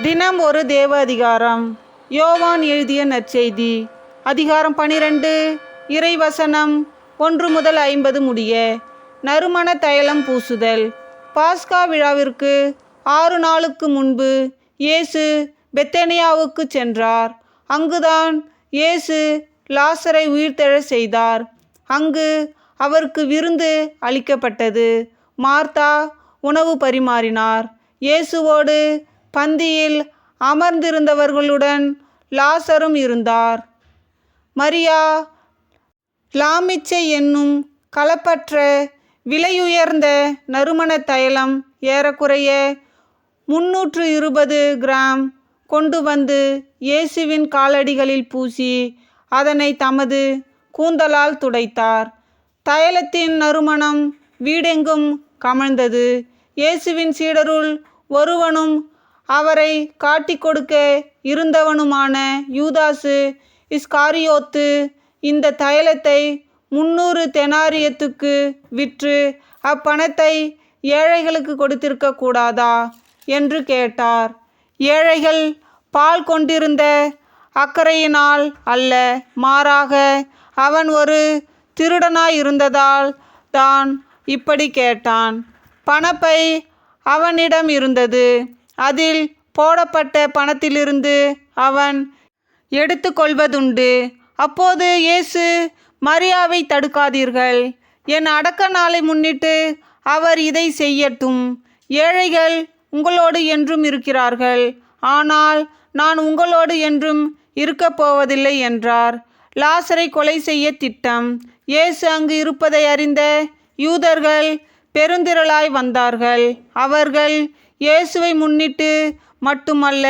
தினம் ஒரு தேவ அதிகாரம். யோவான் எழுதிய நற்செய்தி அதிகாரம் 12 இறைவசனம் 1 முதல் 50 முடிய. நறுமண தைலம் பூசுதல். பாஸ்கா விழாவிற்கு 6 நாளுக்கு முன்பு இயேசு பெத்தேனியாவுக்கு சென்றார். அங்குதான் இயேசு லாசரை உயிர்த்தெழச் செய்தார். அங்கு அவருக்கு விருந்து அளிக்கப்பட்டது. மார்த்தா உணவு பரிமாறினார். இயேசுவோடு பந்தியில் அமர்ந்திருந்தவர்களுடன் லாசரும் இருந்தார். மரியா லாமிச்சை என்னும் கலப்பற்ற விலையுயர்ந்த நறுமண தைலம் ஏறக்குறைய 320 கிராம் கொண்டு வந்து இயேசுவின் காலடிகளில் பூசி அதனை தமது கூந்தலால் துடைத்தார். தைலத்தின் நறுமணம் வீடெங்கும் கமழ்ந்தது. இயேசுவின் சீடருள் ஒருவனும் அவரை காட்டிக் கொடுக்க இருந்தவனுமான யூதாசு இஸ்காரியோத்து இந்த தைலத்தை 300 தெனாரியத்துக்கு விற்று அப்பணத்தை ஏழைகளுக்கு கொடுத்திருக்க கூடாதா என்று கேட்டார். ஏழைகள் பால் கொண்டிருந்த அக்கறையினால் அல்ல, மாறாக அவன் ஒரு திருடனாயிருந்ததால் தான் இப்படி கேட்டான். பணப்பை அவனிடம் இருந்தது. அதில் போடப்பட்ட பணத்திலிருந்து அவன் எடுத்து கொள்வதுண்டு. அப்போது இயேசு, மரியாவை தடுக்காதீர்கள். என் அடக்க நாளை முன்னிட்டு அவர் இதை செய்யட்டும். ஏழைகள் உங்களோடு என்றும் இருக்கிறார்கள், ஆனால் நான் உங்களோடு என்றும் இருக்கப் போவதில்லை என்றார். லாசரை கொலை செய்ய திட்டம். இயேசு அங்கு இருப்பதை அறிந்த யூதர்கள் பெருந்திரளாய் வந்தார்கள். அவர்கள் இயேசுவை முன்னிட்டு மட்டுமல்ல,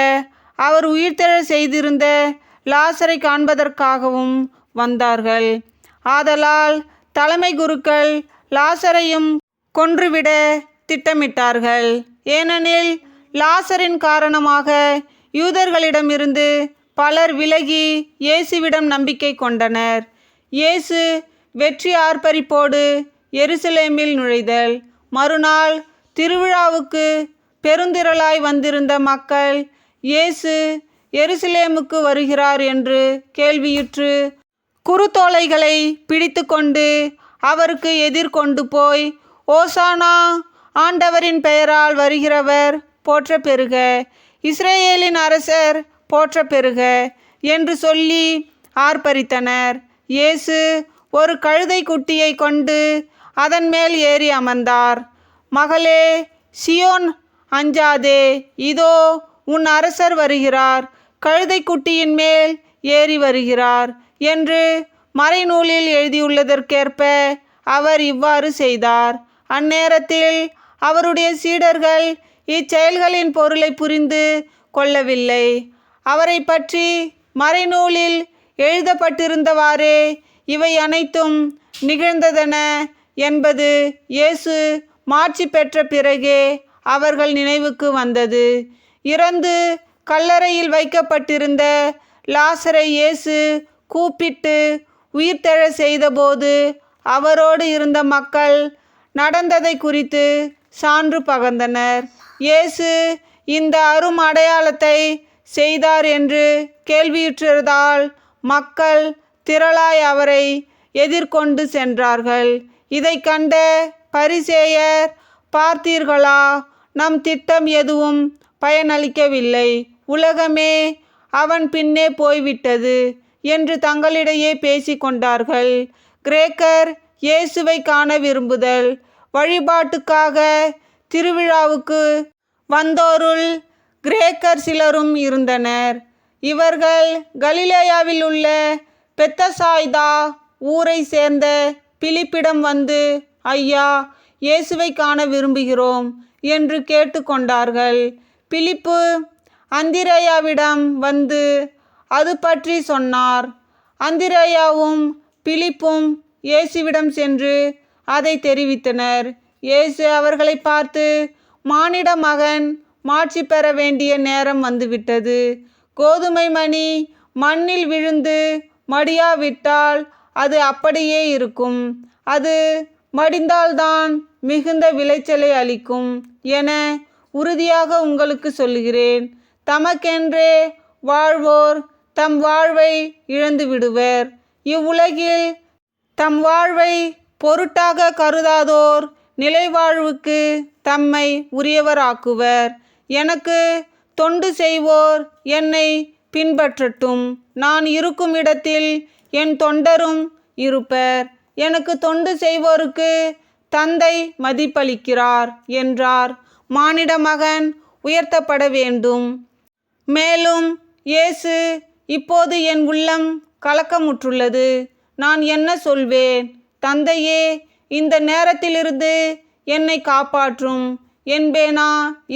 அவர் உயிர்த்தெழச் செய்திருந்த லாசரை காண்பதற்காகவும் வந்தார்கள். ஆதலால் தலைமை குருக்கள் லாசரையும் கொன்றுவிட திட்டமிட்டார்கள். ஏனெனில் லாசரின் காரணமாக யூதர்களிடமிருந்து பலர் விலகி இயேசுவிடம் நம்பிக்கை கொண்டனர். இயேசு வெற்றி ஆர்ப்பரிப்போடு எருசலேமில் நுழைதல். மறுநாள் திருவிழாவுக்கு பெருந்திரளாய் வந்திருந்த மக்கள் இயேசு எருசலேமுக்கு வருகிறார் என்று கேள்வியுற்று குருத்தோலைகளை பிடித்து கொண்டு அவருக்கு எதிர்கொண்டு போய், ஓசானா, ஆண்டவரின் பெயரால் வருகிறவர் போற்ற பெறுக, இஸ்ரேலின் அரசர் போற்ற பெறுக என்று சொல்லி ஆர்ப்பரித்தனர். இயேசு ஒரு கழுதை குட்டியை கொண்டு அதன் மேல் ஏறி அமர்ந்தார். மகளே சியோன், அஞ்சாதே, இதோ உன் அரசர் வருகிறார், கழுதை குட்டியின் மேல் ஏறி வருகிறார் என்று மறைநூலில் எழுதியுள்ளதற்கேற்ப அவர் இவ்வாறு செய்தார். அந்நேரத்தில் அவருடைய சீடர்கள் இச்செயல்களின் பொருளை புரிந்து கொள்ளவில்லை. அவரை பற்றி மறைநூலில் எழுதப்பட்டிருந்தவாறே இவை அனைத்தும் நிகழ்ந்ததென என்பது இயேசு மாட்சி பெற்ற பிறகே அவர்கள் நினைவுக்கு வந்தது. இறந்து கல்லறையில் வைக்கப்பட்டிருந்த லாசரை இயேசு கூப்பிட்டு உயிர்த்தெழச் செய்தபோது அவரோடு இருந்த மக்கள் நடந்ததை குறித்து சான்று பகர்ந்தனர். இயேசு இந்த அரும் அடையாளத்தை செய்தார் என்று கேள்வியுற்றதால் மக்கள் திரளாய் அவரை எதிர்கொண்டு சென்றார்கள். இதை கண்ட பரிசேயர், பார்த்தீர்களா, நம் திட்டம் எதுவும் பயனளிக்கவில்லை, உலகமே அவன் பின்னே போய்விட்டது என்று தங்களிடையே பேசிக்கொண்டார்கள். கிரேக்கர் இயேசுவை காண விரும்புதல். வழிபாட்டுக்காக திருவிழாவுக்கு வந்தோருள் கிரேக்கர் சிலரும் இருந்தனர். இவர்கள் கலிலேயாவில் உள்ள பெத்தசாய்தா ஊரை சேர்ந்த பிலிப்பிடம் வந்து, ஐயா, இயேசுவை காண விரும்புகிறோம் என்று கேட்டுக்கொண்டார்கள். பிலிப்பு அந்திரேயாவிடம் வந்து அது பற்றி சொன்னார். அந்திரேயாவும் பிலிப்பும் இயேசுவிடம் சென்று அதை தெரிவித்தனர். இயேசு அவர்களை பார்த்து, மானிட மகன் மாட்சி பெற வேண்டிய நேரம் வந்துவிட்டது. கோதுமை மணி மண்ணில் விழுந்து மடியாவிட்டால் அது அப்படியே இருக்கும், அது மடிந்தால்தான் மிகுந்த விளைச்சலை அளிக்கும் என உறுதியாக உங்களுக்கு சொல்லுகிறேன். தமக்கென்றே வாழ்வோர் தம் வாழ்வை இழந்து விடுவர். இவ்வுலகில் தம் வாழ்வை பொருட்டாக கருதாதோர் நிலைவாழ்வுக்கு தம்மை உரியவராக்குவர். எனக்கு தொண்டு செய்வோர் என்னை பின்பற்றட்டும். நான் இருக்கும் இடத்தில் என் தொண்டரும் இருப்பர். எனக்கு தொண்டு செய்வோருக்கு தந்தை மதிப்பளிக்கிறார் என்றார். மானிட மகன் உயர்த்தப்பட வேண்டும். மேலும் இயேசு, இப்போது என் உள்ளம் கலக்கமுற்றுள்ளது. நான் என்ன சொல்வேன்? தந்தையே, இந்த நேரத்திலிருந்து என்னை காப்பாற்றும் என்பேனா?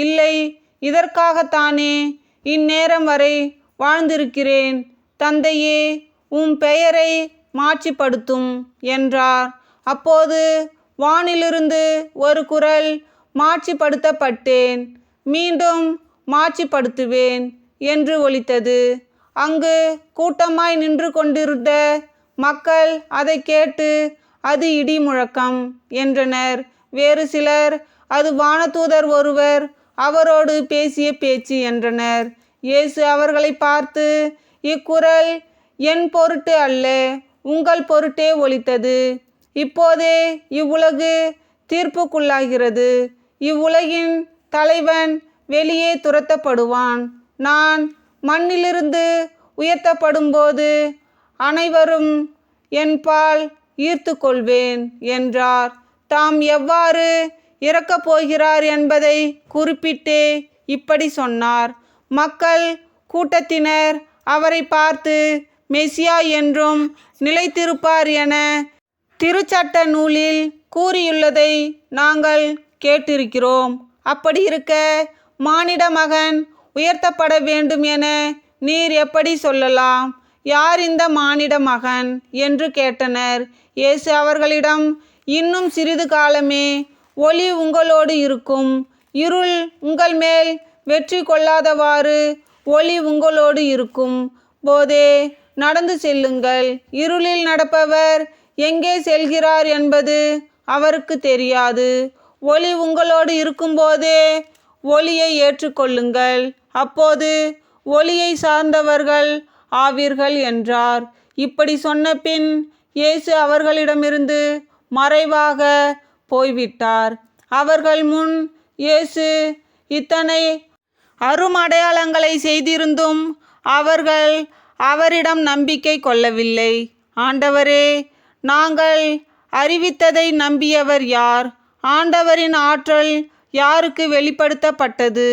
இல்லை, இதற்காகத்தானே இந்நேரம் வரை வாழ்ந்திருக்கிறேன். தந்தையே, உம் பெயரை மாட்சிப்படுத்தும் என்றார். அப்போது வானிலிருந்து ஒரு குரல், மாட்சிப்படுத்தப்பட்டேன், மீண்டும் மாட்சிப்படுத்துவேன் என்று ஒலித்தது. அங்கு கூட்டமாய் நின்று கொண்டிருந்த மக்கள் அதை கேட்டு, அது இடி முழக்கம் என்றனர். வேறு சிலர், அது வானதூதர் ஒருவர் அவரோடு பேசிய பேச்சு என்றனர். இயேசு அவர்களை பார்த்து, இக்குரல் என் பொருட்டு அல்ல, உங்கள் பொருட்டே ஒலித்தது. இப்போதே இவ்வுலகு தீர்ப்புக்குள்ளாகிறது. இவ்வுலகின் தலைவன் வெளியே துரத்தப்படுவான். நான் மண்ணிலிருந்து உயர்த்தப்படும்போது அனைவரும் என்பால் ஈர்த்து கொள்வேன் என்றார். தாம் எவ்வாறு இறக்கப் போகிறார் என்பதை குறிப்பிட்டே இப்படி சொன்னார். மக்கள் கூட்டத்தினர் அவரை பார்த்து, மெசியா என்றும் நிலைத்திருப்பார் என திருச்சட்ட நூலில் கூறியுள்ளதை நாங்கள் கேட்டிருக்கிறோம். அப்படி இருக்க மானிட மகன் உயர்த்தப்பட வேண்டும் என நீர் எப்படி சொல்லலாம்? யார் இந்த மானிட மகன் என்று கேட்டனர். இயேசு அவர்களிடம், இன்னும் சிறிது காலமே ஒளி உங்களோடு இருக்கும். இருள் உங்கள் மேல் வெற்றி கொள்ளாதவாறு ஒளி உங்களோடு இருக்கும் போதே நடந்து செல்லுங்கள். இருளில் நடப்பவர் எங்கே செல்கிறார் என்பது அவருக்கு தெரியாது. ஒளி உங்களோடு இருக்கும்போதே ஒளியை ஏற்றுக்கொள்ளுங்கள். அப்போது ஒளியை சார்ந்தவர்கள் ஆவீர்கள் என்றார். இப்படி சொன்ன பின் இயேசு அவர்களிடமிருந்து மறைவாக போய்விட்டார். அவர்கள் முன் இயேசு இத்தனை அருமடையாளங்களை செய்திருந்தும் அவர்கள் அவரிடம் நம்பிக்கை கொள்ளவில்லை. ஆண்டவரே, நாங்கள் அறிவித்ததை நம்பியவர் யார்? ஆண்டவரின் ஆற்றல் யாருக்கு வெளிப்படுத்தப்பட்டது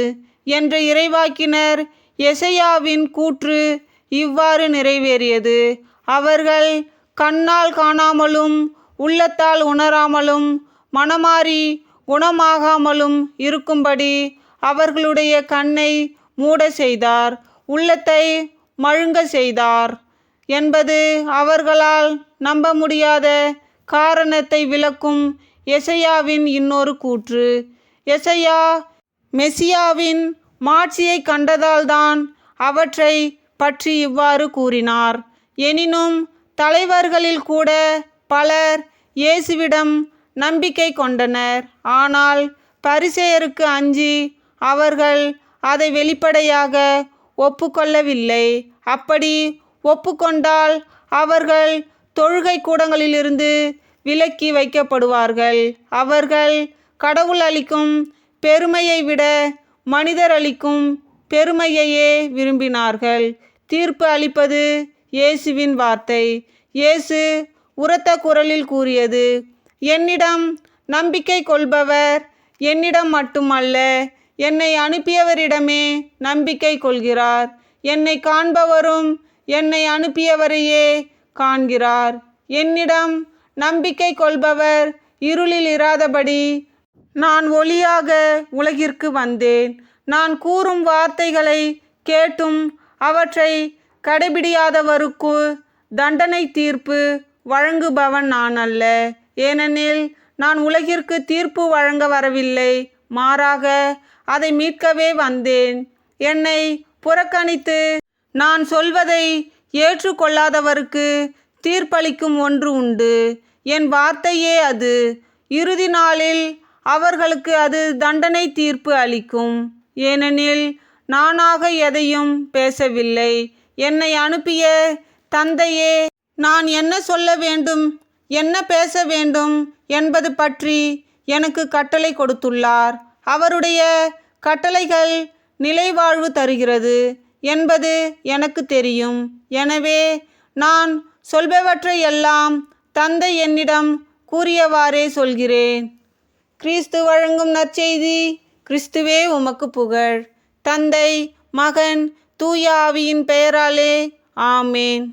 என்ற இறைவாக்கினர் எசையாவின் கூற்று இவ்வாறு நிறைவேறியது. அவர்கள் கண்ணால் காணாமலும் உள்ளத்தால் உணராமலும் மனமாறி குணமாகாமலும் இருக்கும்படி அவர்களுடைய கண்ணை மூட செய்தார், உள்ளத்தை மழுங்க செய்தார் என்பது அவர்களால் நம்ப முடியாத காரணத்தை விளக்கும் எசையாவின் இன்னொரு கூற்று. எசையா மெசியாவின் மாட்சியை கண்டதால்தான் அவற்றை பற்றி இவ்வாறு கூறினார். எனினும் தலைவர்களில் கூட பலர் இயேசுவிடம் நம்பிக்கை கொண்டனர். ஆனால் பரிசேயருக்கு அஞ்சி அவர்கள் அதை வெளிப்படையாக ஒப்புக்கொள்ளவில்லை. அப்படி ஒப்புக்கொண்டால் அவர்கள் தொழுகை கூடங்களிலிருந்து விலக்கி வைக்கப்படுவார்கள். அவர்கள் கடவுள் அளிக்கும் பெருமையை விட மனிதர் அளிக்கும் பெருமையையே விரும்பினார்கள். தீர்ப்பு அளிப்பது இயேசுவின் வார்த்தை. இயேசு உரத்த குரலில் கூறியது, என்னிடம் நம்பிக்கை கொள்பவர் என்னிடம் மட்டுமல்ல, என்னை அனுப்பியவரிடமே நம்பிக்கை கொள்கிறார். என்னை காண்பவரும் என்னை அனுப்பியவரையே காண்கிறார். என்னிடம் நம்பிக்கை கொள்பவர் இருளில் இராதபடி நான் ஒளியாக உலகிற்கு வந்தேன். நான் கூறும் வார்த்தைகளை கேட்டும் அவற்றை கடைபிடியாதவருக்கு தண்டனை தீர்ப்பு வழங்குபவன் நான் அல்ல. ஏனெனில் நான் உலகிற்கு தீர்ப்பு வழங்க வரவில்லை, மாறாக அதை மீட்கவே வந்தேன். என்னை புறக்கணித்து நான் சொல்வதை ஏற்றுக்கொள்ளாதவருக்கு தீர்ப்பளிக்கும் ஒன்று உண்டு. என் வார்த்தையே அது. இறுதி நாளில் அவர்களுக்கு அது தண்டனை தீர்ப்பு அளிக்கும். ஏனெனில் நானாக எதையும் பேசவில்லை. என்னை அனுப்பிய தந்தையே நான் என்ன சொல்ல வேண்டும், என்ன பேச வேண்டும் என்பது பற்றி எனக்கு கட்டளை கொடுத்துள்ளார். அவருடைய கட்டளைகள் நிலைவாழ்வு தருகிறது என்பது எனக்கு தெரியும். எனவே நான் சொல்பவற்றை எல்லாம் தந்தை என்னிடம் கூறியவாறே சொல்கிறேன். கிறிஸ்து வழங்கும் நற்செய்தி. கிறிஸ்துவே உமக்கு புகழ். தந்தை, மகன், தூய ஆவியின் பெயராலே ஆமேன்.